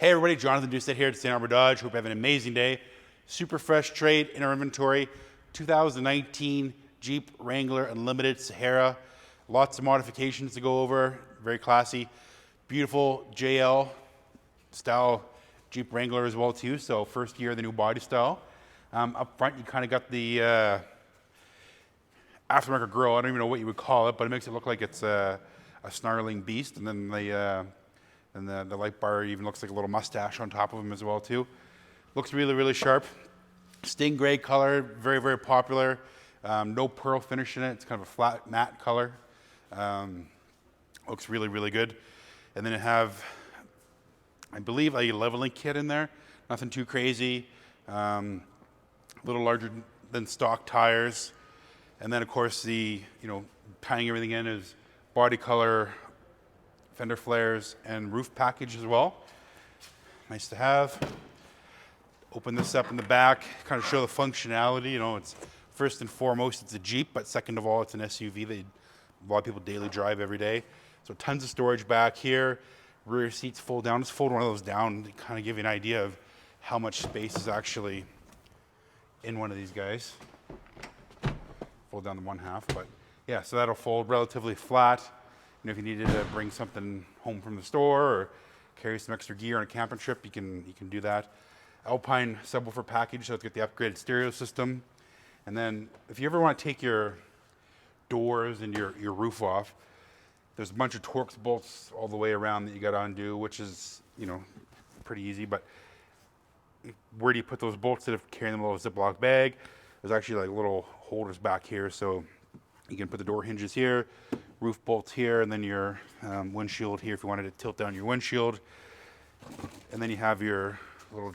Hey everybody, Jonathan Doucette here at St.Albert Dodge. Hope you have an amazing day. Super fresh trade in our inventory. 2019 Jeep Wrangler Unlimited Sahara. Lots of modifications to go over. Very classy. Beautiful JL style Jeep Wrangler as well too. So first year of the new body style. Up front you kind of got the aftermarket grille. I don't even know what you would call it, but it makes it look like it's a snarling beast. And then the light bar even looks like a little mustache on top of him as well too. Looks really, really sharp. Stingray color, very, very popular. No pearl finish in it. It's kind of a flat matte color. Looks really, really good. And then it have, I believe, a leveling kit in there. Nothing too crazy. A little larger than stock tires. And then of course the, tying everything in is body color, fender flares, and roof package as well. Nice to have. Open this up in the back, kind of show the functionality. It's first and foremost, it's a Jeep, but second of all, it's an SUV that a lot of people daily drive every day. So tons of storage back here. Rear seats fold down. Just fold one of those down to kind of give you an idea of how much space is actually in one of these guys. Fold down the one half, but yeah, so that'll fold relatively flat. If you needed to bring something home from the store or carry some extra gear on a camping trip, you can do that. Alpine subwoofer package, so it's got the upgraded stereo system. And then if you ever want to take your doors and your roof off, there's a bunch of Torx bolts all the way around that you got to undo, which is, pretty easy. But where do you put those bolts instead of carrying them in a little Ziploc bag? There's actually like little holders back here, so you can put the door hinges here, roof bolts here, and then your windshield here if you wanted to tilt down your windshield. And then you have your little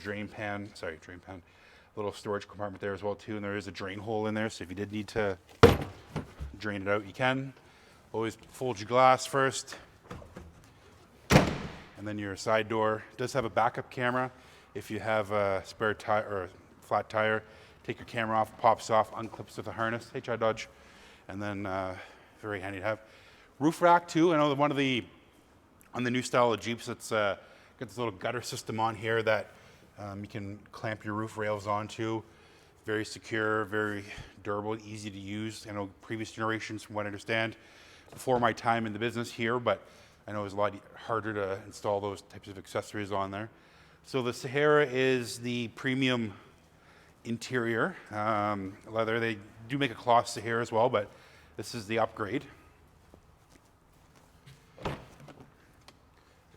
little storage compartment there as well too, and there is a drain hole in there, so if you did need to drain it out, you can. Always fold your glass first. And then your side door does have a backup camera. If you have a spare tire or a flat tire, take your camera off, pops off, unclips with a harness. Hey, Chad Dodge. And then very handy to have. Roof rack too. I know on the new style of Jeeps, it's got this little gutter system on here that you can clamp your roof rails onto. Very secure, very durable, easy to use. I know previous generations, from what I understand, before my time in the business here, but I know it was a lot harder to install those types of accessories on there. So the Sahara is the premium interior leather. They do make a cloth Sahara as well, but this is the upgrade.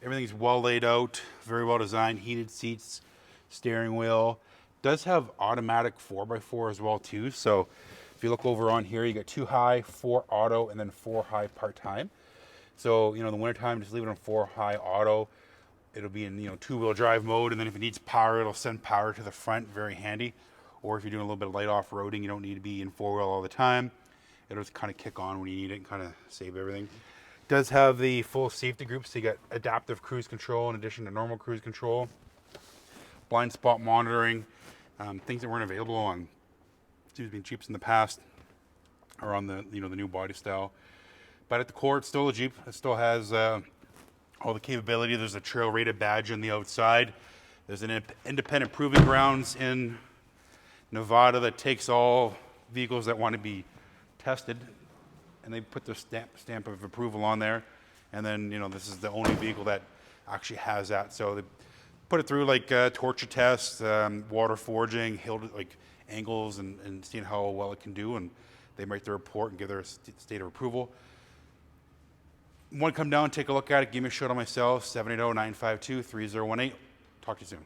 Everything's well laid out, very well designed, heated seats, steering wheel. Does have automatic 4x4 as well too. So if you look over on here, you got 2 high, 4 auto, and then 4 high part-time. So, in the wintertime, just leave it on 4 high auto. It'll be in, 2-wheel drive mode, and then if it needs power, it'll send power to the front, very handy. Or if you're doing a little bit of light off-roading, you don't need to be in 4-wheel all the time. It'll just kind of kick on when you need it and kind of save everything. It does have the full safety groups, so you got adaptive cruise control in addition to normal cruise control. Blind spot monitoring, things that weren't available on Jeeps in the past or on the the new body style. But at the core, it's still a Jeep. It still has all the capability. There's a trail rated badge on the outside. There's an independent proving grounds in Nevada that takes all vehicles that want to be tested, and they put their stamp of approval on there. And then this is the only vehicle that actually has that. So they put it through like torture tests, water forging, angles, and seeing how well it can do. And they write the report and give their state of approval. Want to come down, take a look at it, give me a shout on my cell, 780-952-3018. Talk to you soon.